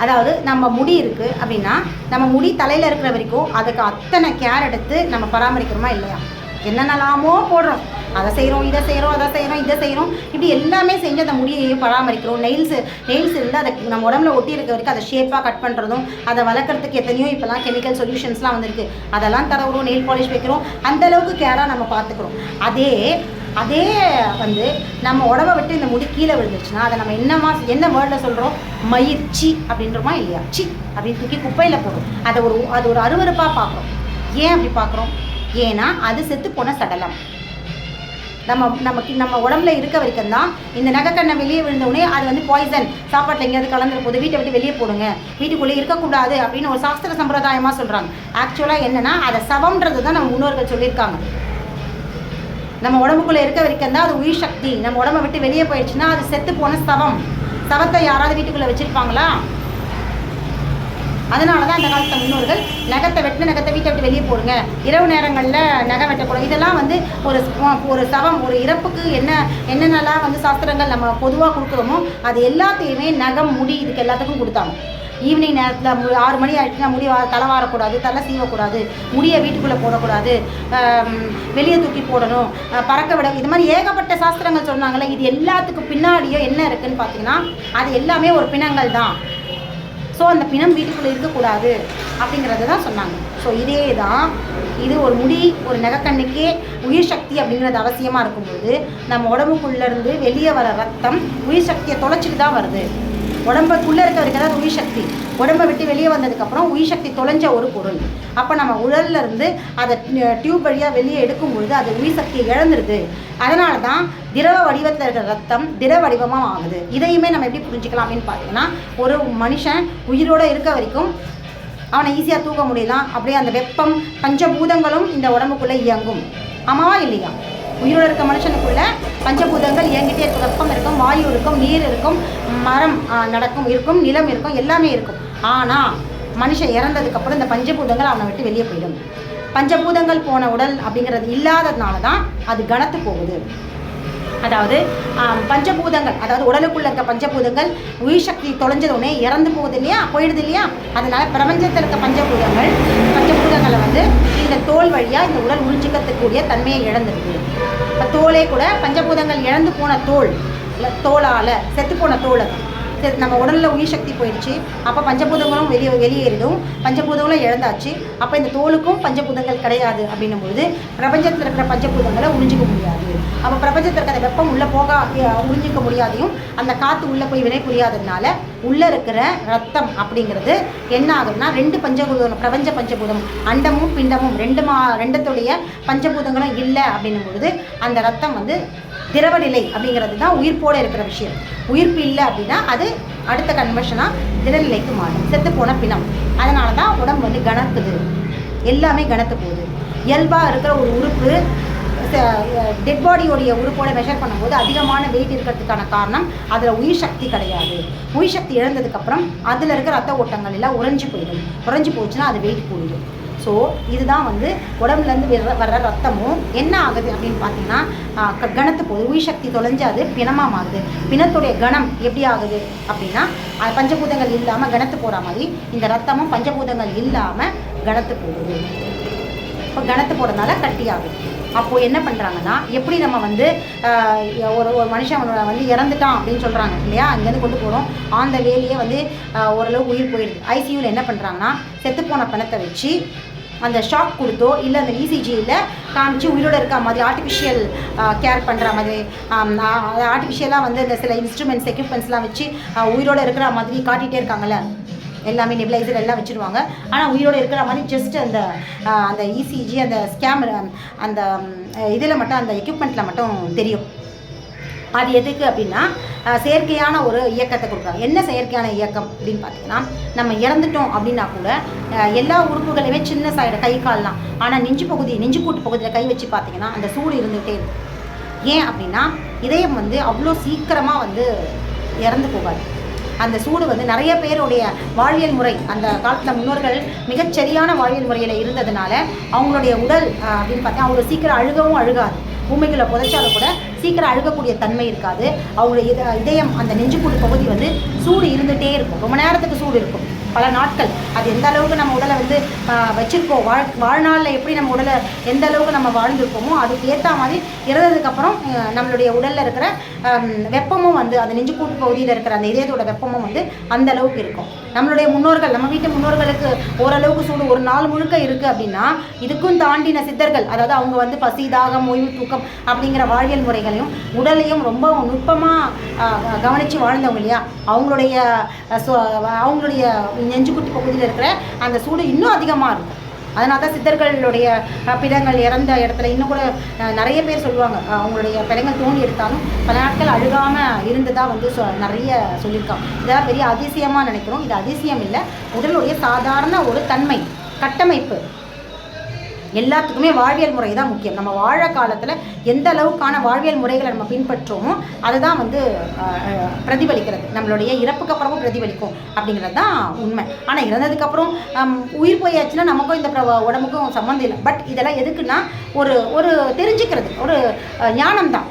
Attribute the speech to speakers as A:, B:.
A: அதாவது நம்ம முடி இருக்குது அப்படின்னா நம்ம முடி தலையில் இருக்கிற வரைக்கும் அதுக்கு அத்தனை கேர் எடுத்து நம்ம பராமரிக்கிறோமா இல்லையா? என்னென்னலாமோ போடுறோம், அதை செய்கிறோம், இதை செய்கிறோம், அதை செய்கிறோம், இதை செய்கிறோம், இப்படி எல்லாமே செஞ்சு அந்த முடியையும் பராமரிக்கிறோம். நெயில்ஸ் இருந்து அதை நம்ம உடம்புல ஒட்டி இருக்க வரைக்கும் அதை ஷேப்பாக கட் பண்ணுறதும் அதை வளர்க்குறதுக்கு எத்தனையோ இப்போலாம் கெமிக்கல் சொல்யூஷன்ஸ்லாம் வந்துருக்கு, அதெல்லாம் தடவுறோம், நெயில் பாலிஷ் வைக்கிறோம், அந்தளவுக்கு கேராக நம்ம பார்த்துக்கிறோம். அதே வந்து நம்ம உடம்பை விட்டு இந்த முடி கீழே விழுந்துச்சுன்னா அதை நம்ம என்ன வேர்டில் சொல்கிறோம்? மயிர்ச்சி அப்படின்றோமா இல்லையா? சி அப்படின்னு தூக்கி குப்பையில் போடும். அது ஒரு அருவருப்பாக பார்க்குறோம். ஏன் அப்படி பார்க்குறோம்? ஏன்னா அது செத்து போன சடலம். நம்ம உடம்புல இருக்க வரைக்கும் தான் இந்த நகைக்கண்ணை வெளியே விழுந்தவுடனே அது வந்து பாய்சன், சாப்பாட்டில் எங்கேயாவது கலந்துற போது வீட்டை விட்டு வெளியே போடுங்க, வீட்டுக்குள்ளே இருக்கக்கூடாது அப்படின்னு ஒரு சாஸ்திர சம்பிரதாயமாக சொல்கிறாங்க. ஆக்சுவலாக என்னென்னா அதை சவம்ன்றது தான் நம்ம முன்னோர்கள் சொல்லியிருக்காங்க. நம்ம உடம்புக்குள்ளே இருக்க வரைக்கும் தான் அது உயிர் சக்தி. நம்ம உடம்பை விட்டு வெளியே போயிடுச்சுன்னா அது செத்து போன சவத்தை யாராவது வீட்டுக்குள்ளே வச்சுருப்பாங்களா? அதனால தான் அந்த காலத்து முன்னோர்கள் வெட்டின நகத்தை வீட்டை விட்டு வெளியே போடுங்க, இரவு நேரங்களில் நகை வெட்டக்கூடாது. இதெல்லாம் வந்து ஒரு சவம், ஒரு இறப்புக்கு என்னென்னலாம் வந்து சாஸ்திரங்கள் நம்ம பொதுவாக கொடுக்குறோமோ அது எல்லாத்தையுமே நகம், முடி, இதுக்கு எல்லாத்துக்கும் கொடுத்தாங்க. ஈவினிங் நேரத்தில் 6 மணி ஆகிடுச்சுன்னா முடி தலை வாரக்கூடாது, தலை சீவக்கூடாது, முடியை வீட்டுக்குள்ளே போடக்கூடாது, வெளியே தூக்கி போடணும், பறக்க விட, இது மாதிரி ஏகப்பட்ட சாஸ்திரங்கள் சொன்னாங்களே. இது எல்லாத்துக்கும் பின்னாடியோ என்ன இருக்குதுன்னு பார்த்தீங்கன்னா அது எல்லாமே ஒரு பிணங்கள் தான். ஸோ அந்த பிணம் வீட்டுக்குள்ளே இருக்கக்கூடாது அப்படிங்கிறது தான் சொன்னாங்க. ஸோ இது ஒரு முடி, ஒரு நகைக்கண்ணுக்கே உயிர் சக்தி அப்படிங்கிறது அவசியமாக இருக்கும்போது நம்ம உடம்புக்குள்ளேருந்து வெளியே வர ரத்தம் உயிர் சக்தியை தொலைச்சிட்டு தான் வருது. உடம்புக்குள்ளே இருக்க வரைக்கும் தான் உயிர் சக்தி. உடம்பை விட்டு வெளியே வந்ததுக்கப்புறம் உயிர் சக்தி தொலைஞ்ச ஒரு பொருள். அப்போ நம்ம உடல்லேருந்து அதை டியூப் வழியாக வெளியே எடுக்கும் பொழுது அது உயிர் சக்தியை இழந்துருது. அதனால தான் திரவ வடிவத்தில் இருக்கிற ரத்தம் திரவ வடிவமாக ஆகுது. இதையுமே நம்ம எப்படி புரிஞ்சுக்கலாம் அப்படின்னு பார்த்தீங்கன்னா, ஒரு மனுஷன் உயிரோடு இருக்க வரைக்கும் அவனை ஈஸியாக தூக்க முடியலாம். அப்படியே அந்த வெப்பம், பஞ்சபூதங்களும் இந்த உடம்புக்குள்ளே இயங்கும். ஆமாவா இல்லையா? உயிரோடு இருக்க மனுஷனுக்குள்ள பஞ்சபூதங்கள் இயங்கிட்டே இருக்கும். வெப்பம் இருக்கும், வாயு இருக்கும், நீர் இருக்கும், மரம் இருக்கும், நிலம் இருக்கும், எல்லாமே இருக்கும். ஆனால் மனுஷன் இறந்ததுக்கப்புறம் இந்த பஞ்சபூதங்கள் அவனை விட்டு வெளியே போயிடும். பஞ்சபூதங்கள் போன உடல் அப்படிங்கிறது இல்லாததுனால தான் அது கனத்து போகுது. அதாவது பஞ்சபூதங்கள், அதாவது உடலுக்குள்ள இருக்க பஞ்சபூதங்கள் உயிர் சக்தி தொலைஞ்சதுடனே இறந்து போகுது இல்லையா, போயிடுது இல்லையா? அதனால பிரபஞ்சத்தில் இருக்க பஞ்சபூதங்களை வந்து இந்த தோல் வழியாக இந்த உடல் உறிஞ்சிக்கக்கூடிய தன்மையை இழந்துருது. இப்போ தோலே கூட பஞ்சபூதங்கள் இழந்து போன தோலால் செத்து போன தோல் நம்ம உடலில் உயிர் சக்தி போயிடுச்சு. அப்போ பஞ்சபூதங்களும் வெளியேறிடும். பஞ்சபூதங்களும் இழந்தாச்சு. அப்போ இந்த தோலுக்கும் பஞ்சபூதங்கள் கிடையாது அப்படின்னும்போது பிரபஞ்சத்தில் இருக்கிற பஞ்சபூதங்களை உறிஞ்சிக்க முடியாது. அப்போ பிரபஞ்சத்தில் இருக்கிற வெப்பம் உள்ளே உறிஞ்சிக்க முடியாதையும் அந்த காற்று உள்ளே போய் வினை புரியாததுனால உள்ளே இருக்கிற ரத்தம் அப்படிங்கிறது என்ன ஆகுதுன்னா 2 பஞ்சபூதம், பிரபஞ்ச பஞ்சபூதம், அண்டமும் பிண்டமும் ரெண்டுத்துடைய பஞ்சபூதங்களும் இல்லை அப்படின்னும் பொழுது அந்த ரத்தம் வந்து திரவ நிலை அப்படிங்கிறது தான் உயிர்ப்போடு இருக்கிற விஷயம். உயிர்ப்பு இல்லை அப்படின்னா அது அடுத்த கன்வர்ஷனாக திடநிலைக்கு மாறும், செத்து போன பிணம். அதனால தான் உடம்பு வந்து கனக்குது, எல்லாமே கனத்து போகுது. இயல்பாக இருக்கிற ஒரு உறுப்பு டெட் பாடியோடைய உறுப்போட மெஷர் பண்ணும்போது அதிகமான வெயிட் இருக்கிறதுக்கான காரணம் அதில் உயிர் சக்தி கிடையாது. உயிர் சக்தி இழந்ததுக்கப்புறம் அதில் இருக்கிற ரத்த ஓட்டங்கள் எல்லாம் உறைஞ்சி போச்சுன்னா அது வெயிட் கூடிடும். ஸோ இதுதான் வந்து உடம்புலேருந்து வர்ற ரத்தமும் என்ன ஆகுது அப்படின்னு பார்த்தீங்கன்னா கணத்து போகுது. உயிர் சக்தி தொலைஞ்சு அது பிணமாக மாறுது. பிணத்துடைய கணம் எப்படி ஆகுது அப்படின்னா பஞ்சபூதங்கள் இல்லாமல் கணத்து போகிற மாதிரி இந்த ரத்தமும் பஞ்சபூதங்கள் இல்லாமல் கணத்து போகுது. இப்போ கணத்து போகிறதுனால கட்டி ஆகுது. அப்போது என்ன பண்ணுறாங்கன்னா, எப்படி நம்ம வந்து ஒரு மனுஷன் வந்து இறந்துட்டான் அப்படின்னு சொல்கிறாங்க இல்லையா, அங்கேருந்து கொண்டு போகிறோம், அந்த வேலையே வந்து ஓரளவு உயிர் போயிடுது. ஐசியூவில் என்ன பண்ணுறாங்கன்னா செத்துப்போன பிணத்தை வச்சு அந்த ஷாக் கொடுத்தோ இல்லை அந்த இசிஜியில் காமிச்சு உயிரோடு இருக்க மாதிரி ஆர்டிஃபிஷியல் கேர் பண்ணுற மாதிரி ஆர்டிஃபிஷியலாக வந்து இந்த சில இன்ஸ்ட்ருமெண்ட்ஸ் எக்யூப்மெண்ட்ஸ்லாம் வச்சு உயிரோடு இருக்கிற மாதிரி காட்டிகிட்டே இருக்காங்கல்ல, எல்லாமே நெபிலைசர் எல்லாம் வச்சுருவாங்க. ஆனால் உயிரோடு இருக்கிற மாதிரி ஜஸ்ட் அந்த இசிஜி அந்த ஸ்கேமரா அந்த இதில் மட்டும் அந்த எக்யூப்மெண்ட்டில் மட்டும் தெரியும். அது எதுக்கு அப்படின்னா செயற்கையான ஒரு இயக்கத்தை கொடுக்குறாங்க. என்ன செயற்கையான இயக்கம் அப்படின்னு பார்த்தீங்கன்னா, நம்ம இறந்துட்டோம் அப்படின்னா கூட எல்லா உறுப்புகளையுமே சின்ன சைடு கை கால்லாம், ஆனால் நெஞ்சுக்கூட்டு பகுதியில் கை வச்சு பார்த்தீங்கன்னா அந்த சூடு இருந்துகிட்டே இருக்கும். ஏன் அப்படின்னா இதயம் வந்து அவ்வளோ சீக்கிரமாக வந்து இறந்து போகாது. அந்த சூடு வந்து நிறைய பேருடைய வாழ்வியல் முறை, அந்த காலத்தில் முன்னோர்கள் மிகச்சரியான வாழ்வியல் முறையில் இருந்ததுனால அவங்களுடைய உடல் அப்படின்னு பார்த்தா அவ்வளோ சீக்கிரம் அழுகாது. பூமிகளை புதைச்சாலும் கூட சீக்கிரம் அழுகக்கூடிய தன்மை இருக்காது. அவங்களுடைய இதயம் அந்த நெஞ்சுக்கூடு பகுதி வந்து சூடு இருந்துகிட்டே இருக்கும், ரொம்ப நேரத்துக்கு சூடு இருக்கும், பல நாட்கள். அது எந்த அளவுக்கு நம்ம உடலை வந்து வச்சுருக்கோம், வாழ்நாளில் எப்படி நம்ம உடலை எந்த அளவுக்கு நம்ம வாழ்ந்துருக்கோமோ அதுக்கு ஏற்ற மாதிரி இறந்ததுக்கப்புறம் நம்மளுடைய உடலில் இருக்கிற வெப்பமும் வந்து அந்த நெஞ்சுக்கூட்டு பகுதியில் இருக்கிற அந்த இதயத்தோட வெப்பமும் வந்து அந்த அளவுக்கு இருக்கும். நம்மளுடைய முன்னோர்கள், நம்ம வீட்டு முன்னோர்களுக்கு ஓரளவுக்கு சூடு ஒரு நாள் முழுக்க இருக்குது அப்படின்னா, இதுக்கும் தாண்டின சித்தர்கள், அதாவது அவங்க வந்து பசி, தாகம், ஓய்வு, தூக்கம் அப்படிங்கிற வாழ்வியல் முறைகளையும் உடலையும் ரொம்ப நுட்பமாக கவனித்து வாழ்ந்தவங்க இல்லையா, அவங்களுடைய நெஞ்சுக்குட்டி பகுதியில் இருக்கிற அந்த சூடு இன்னும் அதிகமாக இருக்கும். அதனால தான் சித்தர்களுடைய பிணங்கள் இறந்த இடத்துல இன்னும் கூட நிறைய பேர் சொல்லுவாங்க, அவங்களுடைய பிணங்கள் தோண்டி எடுத்தாலும் பல நாட்கள் அழுகாமல் இருந்ததாக வந்து நிறைய சொல்லியிருக்காங்க. இதெல்லாம் பெரிய அதிசயமாக நினைக்கிறோம். இது அதிசயம் இல்லை, உடலுடைய சாதாரண ஒரு தன்மை, கட்டமைப்பு. எல்லாத்துக்குமே வாழ்வியல் முறை தான் முக்கியம். நம்ம வாழ காலத்தில் எந்த அளவுக்கான வாழ்வியல் முறைகளை நம்ம பின்பற்றுவோமோ அதுதான் வந்து பிரதிபலிக்கிறது, நம்மளுடைய இறப்புக்கு அப்புறமும் பிரதிபலிக்கும் அப்படிங்கிறது தான் உண்மை. ஆனால் இறந்ததுக்கப்புறம் உயிர் போயாச்சுன்னா நமக்கும் இந்த உடம்புக்கும் சம்மந்தம் இல்லை. பட் இதெல்லாம் எதுக்குன்னா ஒரு தெரிஞ்சுக்கிறது, ஒரு ஞானம் தான்.